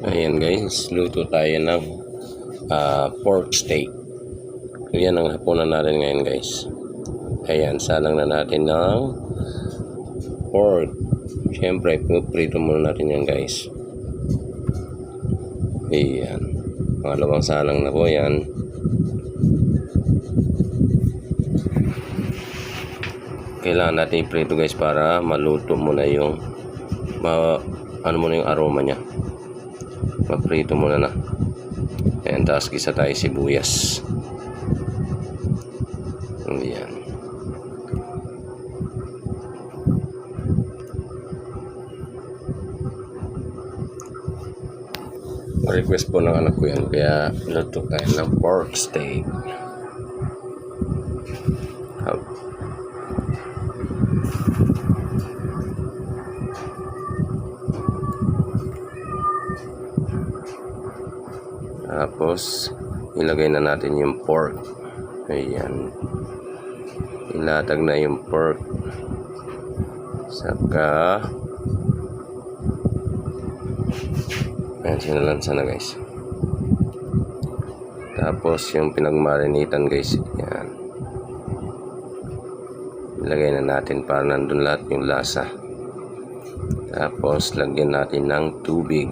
Ayan guys, luto tayo ng pork steak. Yan ang hapunan natin ngayon guys. Ayan, salang na natin ng pork. Siyempre, prito muna natin yan guys. Ayan, pangalawang salang na po yan. Kailangan natin i-prito guys para maluto muna yung yung aroma nya. Magprito muna na. Ayan, tapos gisa tayo sibuyas. Ayan. Request po ng anak ko yan, kaya luto tayo ng pork steak. Tapos ilagay na natin yung pork. Ayan, ilatag na yung pork. Saka ayan, sinalansa na guys. Tapos yung pinagmarinitan guys, ayan, ilagay na natin para nandun lahat yung lasa. Tapos lagyan natin ng tubig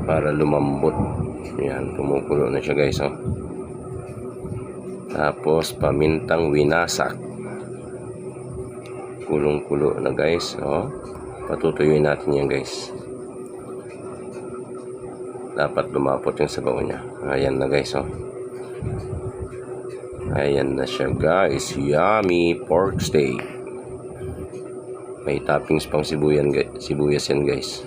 para lumambot. Yan, kumukulo na siya guys, oh. Tapos pamintang winasak, kulong-kulo na guys, oh. Patutuyuin natin yan guys. Dapat lumapot yung sabaw niya. Ayan na guys, oh. Ayan na siya guys. Yummy pork steak. May toppings pang sibuyas yan guys.